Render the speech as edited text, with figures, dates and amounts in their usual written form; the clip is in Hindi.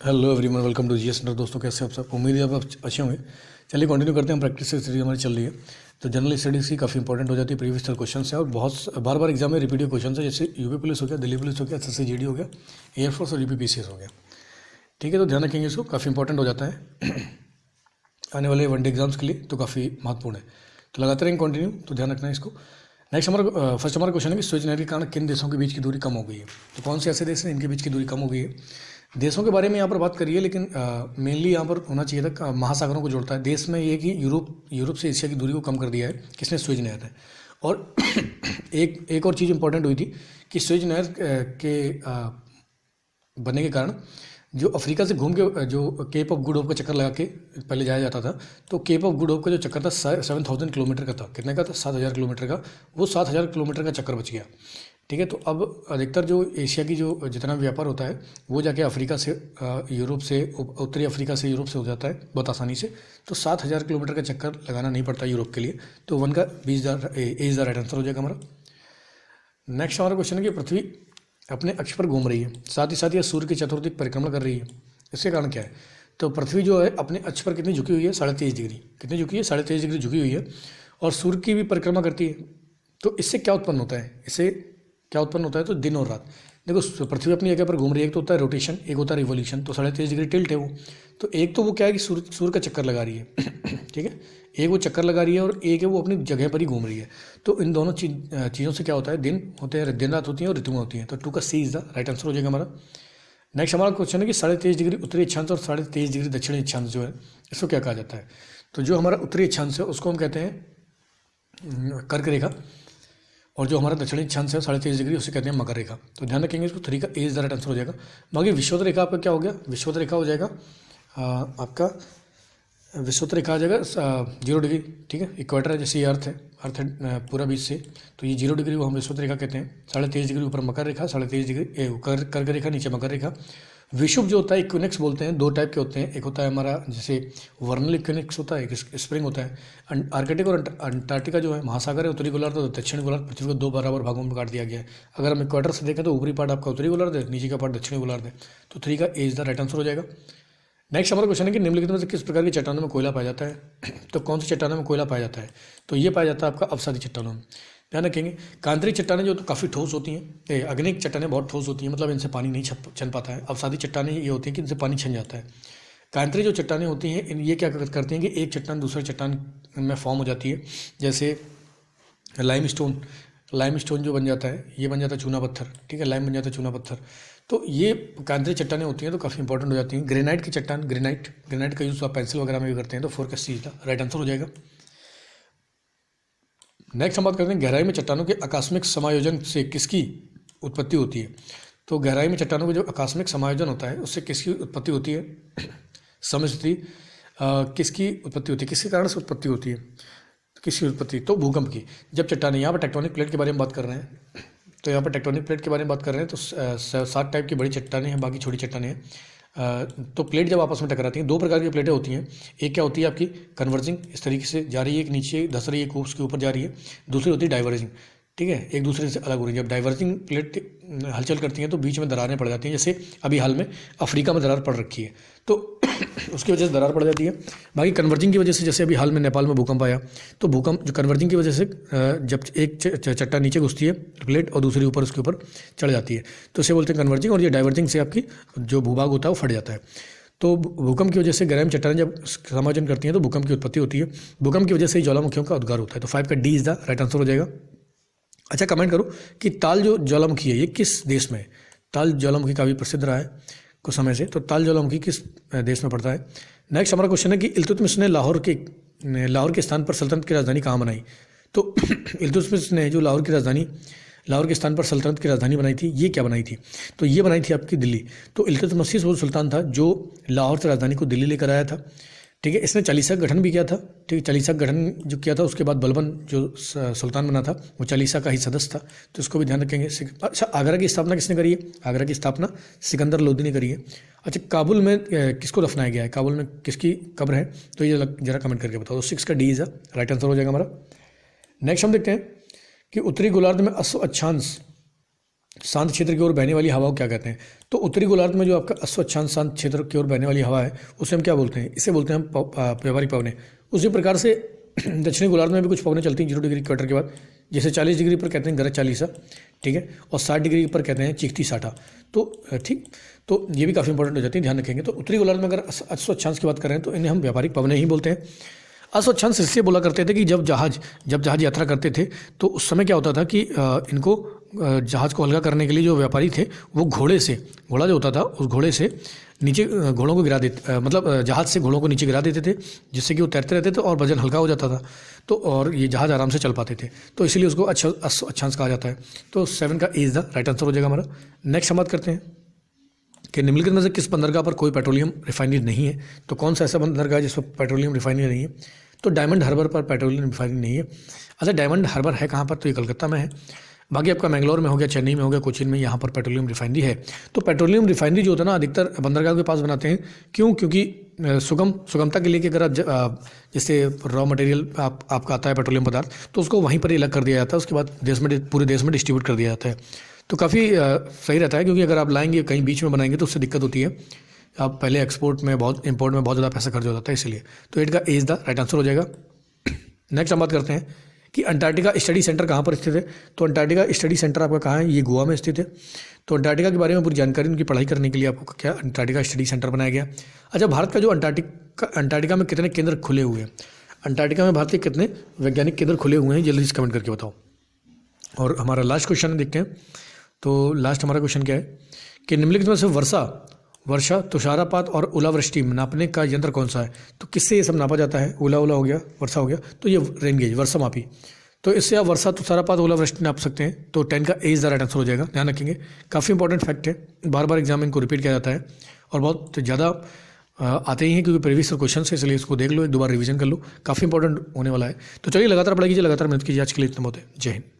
Hello everyone, welcome to GS centre. दोस्तों कैसे आप सब? उम्मीद है आप अच्छे होंगे। चलिए कंटिन्यू करते हैं। प्रैक्टिस सीरीज हमारी चल रही है, तो जनरल स्टडीज़ की काफ़ी इंपॉर्टेंट हो जाती है। प्रीवियस ईयर क्वेश्चन है और बहुत बार बार एग्जाम में रिपीटेड क्वेश्चन है, जैसे यूपी पुलिस हो गया, दिल्ली पुलिस हो गया, एसएससी जीडी हो गया, एयरफोर्स और यूपी पीसीएस हो गया। ठीक है, तो ध्यान रखेंगे इसको, काफ़ी इंपॉर्टेंट हो जाता है आने वाले वनडे एग्जाम्स के लिए, तो काफ़ी महत्वपूर्ण है। तो लगाते रहेंगे कंटिन्यू, तो ध्यान रखना है इसको। नेक्स्ट हमारा फर्स्ट हमारा क्वेश्चन है कि स्वेज नहर के कारण किन देशों के बीच की दूरी कम हो गई है। तो कौन से ऐसे देश हैं इनके बीच की दूरी कम हो गई है। देशों के बारे में यहाँ पर बात करिए, लेकिन मेनली यहाँ पर होना चाहिए था महासागरों को जोड़ता है। देश में ये कि यूरोप से एशिया की दूरी को कम कर दिया है किसने? स्वेज नहर है। और एक और चीज़ इंपॉर्टेंट हुई थी कि स्वेज नहर के बनने के कारण जो अफ्रीका से घूम के जो केप ऑफ गुड होप का चक्कर लगा के पहले जाया जाता था, तो केप ऑफ गुड होप का जो चक्कर था 7,000 किलोमीटर का था। कितने का था? 7,000 किलोमीटर का। वो 7,000 किलोमीटर का चक्कर बच गया। ठीक है, तो अब अधिकतर जो एशिया की जो जितना व्यापार होता है वो जाके अफ्रीका से यूरोप से, उत्तरी अफ्रीका से यूरोप से हो जाता है बहुत आसानी से। तो 7,000 किलोमीटर का चक्कर लगाना नहीं पड़ता यूरोप के लिए। तो 1 का 20,000 इज द राइट आंसर हो जाएगा हमारा। नेक्स्ट हमारा क्वेश्चन है कि पृथ्वी अपने अक्ष पर घूम रही है, साथ ही साथ यह सूर्य की चतुर्दिक परिक्रमा कर रही है। इसके कारण क्या है? तो पृथ्वी जो है अपने अक्ष पर कितनी झुकी हुई है? 23.5 डिग्री। कितनी झुकी है? 23.5 डिग्री झुकी हुई है, और सूर्य की भी परिक्रमा करती है। तो इससे क्या उत्पन्न होता है? इससे क्या उत्पन्न होता है? तो दिन और रात। देखो, पृथ्वी अपनी जगह पर घूम रही है, एक तो होता है रोटेशन, एक होता है रिवोल्यूशन। तो 23.5 डिग्री टिल्ट है वो। तो एक तो वो क्या है कि सूर्य का चक्कर लगा रही है ठीक है, एक वो चक्कर लगा रही है और एक है वो अपनी जगह पर ही घूम रही है। तो इन दोनों चीज़ों से क्या होता है? दिन होते हैं, दिन रात होती है और ऋतुएं होती हैं। तो 2 का सी इज द राइट आंसर हो जाएगा हमारा। नेक्स्ट हमारा क्वेश्चन है कि 23.5 डिग्री उत्तरी अक्षांश और 23.5 डिग्री दक्षिणी अक्षांश जो है, इसको क्या कहा जाता है? तो जो हमारा उत्तरी अक्षांश है उसको हम कहते हैं कर्क रेखा, और जो हमारा दक्षिणी अक्षांश है 23.5 डिग्री, उसे कहते हैं मकर रेखा। तो ध्यान रखेंगे इसको। 3 का ए इज द राइट आंसर हो जाएगा। बाकी विषुवत रेखा आपका क्या हो गया? विषुवत रेखा हो जाएगा आपका, विषुवत रेखा आ जाएगा 0 डिग्री। ठीक है, इक्वेटर है, जैसे ये अर्थ है पूरा बीच से, तो ये 0 डिग्री वो हम विषुवत रेखा कहते हैं। 23.5 डिग्री ऊपर मकर रेखा, 23.5 डिग्री कर्क रेखा, नीचे मकर रेखा। विषुव जो होता है, इक्विनेक्स बोलते हैं, 2 टाइप के होते हैं। एक होता है हमारा जैसे वर्नल इक्विनेक्स होता है, एक स्प्रिंग होता है। आर्कटिक और अंटार्कटिका जो है महासागर है, उत्तरी गोलार्ध और दक्षिणी गोलार्ध, पृथ्वी को 2 बराबर भागों में काट दिया गया है। अगर हम इक्वेटर से देखें तो ऊपरी पार्ट आपका उत्तरी गोलार्ध है, नीचे का पार्ट दक्षिणी गोलार्ध है। तो 3 का ए इज द राइट आंसर हो जाएगा। नेक्स्ट हमारा क्वेश्चन है कि निम्नलिखित में से किस प्रकार की चट्टानों में कोयला पाया जाता है? तो कौन सी चट्टानों में कोयला पाया जाता है? तो ये पाया जाता है आपका अवसादी चट्टानों में। ध्यान रखेंगे, कांतरिक चट्टानें जो तो काफ़ी ठोस होती हैं, अग्निक चट्टानें बहुत ठोस होती हैं, मतलब इनसे पानी नहीं छन पाता है। अवसादी चट्टानें ये होती हैं कि इनसे पानी छन जाता है। कांतरिक जो चट्टानें होती हैं ये क्या करती हैं कि एक चट्टान दूसरे चट्टान में फॉर्म हो जाती है। जैसे लाइमस्टोन जो बन जाता है, ये बन जाता है चूना पत्थर। ठीक है, लाइम बन जाता है चूना पत्थर। तो ये कांतरिक चट्टानें होती हैं, तो काफ़ी इंपॉर्टेंट हो जाती हैं। ग्रेनाइट की चट्टान, ग्रेनाइट का यूज़ आप पेंसिल वगैरह में भी करते हैं। तो 4 का सी का राइट आंसर हो जाएगा। नेक्स्ट हम बात करते हैं गहराई में चट्टानों के आकस्मिक समायोजन से किसकी उत्पत्ति होती है। तो गहराई में चट्टानों का जो आकस्मिक समायोजन होता है उससे किसकी उत्पत्ति होती है? समस्ती किसकी उत्पत्ति होती है? किसके कारण से उत्पत्ति होती है? किसकी उत्पत्ति? तो भूकंप की। जब चट्टानें, यहाँ पर टेक्टोनिक प्लेट के बारे में बात कर रहे हैं, तो यहाँ पर टेक्टोनिक प्लेट के बारे में बात कर रहे हैं। तो 7 टाइप की बड़ी चट्टानें हैं, बाकी छोटी चट्टानें हैं। तो प्लेट जब आपस में टकराती हैं, 2 प्रकार की प्लेटें होती हैं। एक क्या होती है आपकी? कन्वर्जिंग, इस तरीके से जा रही है, एक नीचे धस रही है, कूप्स के ऊपर जा रही है। दूसरी होती है डाइवर्जिंग। ठीक है, एक दूसरे से अलग हो रही है। जब डाइवर्जिंग प्लेट हलचल करती हैं तो बीच में दरारें पड़ जाती हैं, जैसे अभी हाल में अफ्रीका में दरार पड़ रखी है, तो उसकी वजह से दरार पड़ जाती है। बाकी कन्वर्जिंग की वजह से, जैसे अभी हाल में नेपाल में भूकंप आया, तो भूकंप जो कन्वर्जिंग की वजह से जब एक चट्टान नीचे घुसती है प्लेट और दूसरी ऊपर उसके ऊपर चढ़ जाती है, तो इसे बोलते हैं कन्वर्जिंग। और ये डाइवर्जिंग से आपकी जो भूभाग होता है वो फट जाता है। तो भूकंप की वजह से गहराई में चट्टानें जब समायोजन करती हैं तो भूकंप की उत्पत्ति होती है। भूकंप की वजह से ही ज्वालामुखियों का उद्गार होता है। तो 5 का D is the right answer हो जाएगा। अच्छा, कमेंट करो कि ताल जो ज्वालामुखी है ये किस देश में है? ताल ज्वालामुखी काफ़ी प्रसिद्ध रहा है कुछ समय से। तो ताल ज्वालामुखी किस देश में पड़ता है? नेक्स्ट हमारा क्वेश्चन है कि इल्तुतमिश ने लाहौर के स्थान पर सल्तनत की राजधानी कहाँ बनाई? तो इल्तुतमिश ने जो लाहौर के स्थान पर सल्तनत की राजधानी बनाई थी, ये क्या बनाई थी? तो ये बनाई थी आपकी दिल्ली। तो इल्तुतमिश वो सुल्तान था जो लाहौर से राजधानी को दिल्ली लेकर आया था। ठीक है, इसने चालीसा का गठन भी किया था। ठीक है, चालीसा का गठन जो किया था उसके बाद बलबन जो सुल्तान बना था वो चालीसा का ही सदस्य था। तो इसको भी ध्यान रखेंगे। अच्छा, आगरा की स्थापना किसने करी है? आगरा की स्थापना सिकंदर लोदी ने करी है। अच्छा, काबुल में किसको दफनाया गया है? काबुल में किसकी कब्र है? तो ये जरा कमेंट करके बताओ। तो 6 का डी इज राइट आंसर हो जाएगा हमारा। नेक्स्ट हम देखते हैं कि उत्तरी गोलार्ध में अश्व अक्षांश शांत क्षेत्र की ओर बहने वाली हवा को क्या कहते हैं? तो उत्तरी गोलार्ध में जो आपका अश्व अक्षांश शांत क्षेत्र की ओर बहने वाली हवा है उसे हम क्या बोलते हैं? इसे बोलते हैं हम व्यावहारिक पवनें। उसी प्रकार से दक्षिणी गोलार्ध में भी कुछ पवनें चलती हैं 0 डिग्री इक्वेटर के बाद, जैसे 40 डिग्री पर कहते हैं गरज चालीसा, ठीक है, और 60 डिग्री पर कहते हैं चीखती साठा। तो ठीक, तो ये भी काफ़ी इंपॉर्टेंट हो जाती है, ध्यान रखेंगे। तो उत्तरी गोलार्ध में अगर अश्व अक्षांश की बात कर रहे हैं तो इन्हें हम व्यावहारिक पवनें ही बोलते हैं। अश्व अक्षांश इसलिए बोला करते थे कि जब जहाज यात्रा करते थे तो उस समय क्या होता था कि इनको जहाज़ को हल्का करने के लिए जो व्यापारी थे वो घोड़ा जो होता था उस घोड़े से नीचे घोड़ों को गिरा देते, मतलब जहाज़ से घोड़ों को नीचे गिरा देते थे, जिससे कि वो तैरते रहते थे और वजन हल्का हो जाता था, तो और ये जहाज़ आराम से चल पाते थे, तो इसीलिए उसको अश्व अक्षांश कहा जाता है। तो 7 का A is the right answer हो जाएगा हमारा। नेक्स्ट हम बात करते हैं कि निम्नलिखित में से किस बंदरगाह पर कोई पेट्रोलियम रिफाइनरी नहीं है? तो कौन सा ऐसा बंदरगाह है जिस पर पेट्रोलियम रिफाइनरी नहीं है? तो डायमंड हार्बर पर पेट्रोलियम रिफाइनरी नहीं है। अच्छा, डायमंड हार्बर है कहाँ पर? तो ये कलकत्ता में है। बाकी आपका मैंगलोर में हो गया, चेन्नई में हो गया, कोचीन में, यहाँ पर पेट्रोलियम रिफाइनरी है। तो पेट्रोलियम रिफाइनरी जो होता है ना अधिकतर बंदरगाह के पास बनाते हैं। क्यों? क्योंकि सुगमता के लिए कि अगर जैसे रॉ मटेरियल आपका आता है पेट्रोलियम पदार्थ, तो उसको वहीं पर ही अलग कर दिया जाता है, उसके बाद पूरे देश में डिस्ट्रीब्यूट कर दिया जाता है। तो काफ़ी सही रहता है, क्योंकि अगर आप लाएंगे कहीं बीच में बनाएंगे तो उससे दिक्कत होती है, आप पहले इंपोर्ट में बहुत ज़्यादा पैसा खर्च हो जाता है, इसलिए। तो 8 का A is the right answer हो जाएगा। नेक्स्ट हम बात करते हैं कि अंटार्कटिका स्टडी सेंटर कहाँ पर स्थित है? तो अंटार्कटिका स्टडी सेंटर आपका कहाँ है? ये गोवा में स्थित है। तो अंटार्कटिका के बारे में पूरी जानकारी, उनकी पढ़ाई करने के लिए आपको क्या अंटार्कटिका स्टडी सेंटर बनाया गया। अच्छा, भारत का जो अंटार्कटिका में कितने केंद्र खुले हुए हैं? अंटार्कटिका में भारत के कितने वैज्ञानिक केंद्र खुले हुए हैं? जल्दी से कमेंट करके बताओ। और हमारा लास्ट क्वेश्चन देखते हैं। तो लास्ट हमारा क्वेश्चन क्या है कि निम्नलिखित में से वर्षा, तुषारपात और ओलावृष्टि नापने का यंत्र कौन सा है? तो किससे ये सब नापा जाता है? ओला हो गया, वर्षा हो गया, तो ये रेन गेज, वर्षा मापी। तो इससे आप वर्षा, तुषारपात, ओलावृष्टि नाप सकते हैं। तो 10 का A is the right answer हो जाएगा। ध्यान रखेंगे, काफ़ी इंपॉर्टेंट फैक्ट है, बार बार एग्जाम में इनको रिपीट किया जाता है और बहुत ज़्यादा आते ही हैं, क्योंकि प्रीवियस क्वेश्चन है, इसलिए इसको देख लो, एक दो बार रिवीजन कर लो, काफ़ी इंपॉर्टेंट होने वाला है। तो चलिए लगातार पढ़ाई कीजिए, लगातार मेहनत कीजिए। आज के लिए इतना बहुत है। जय हिंद।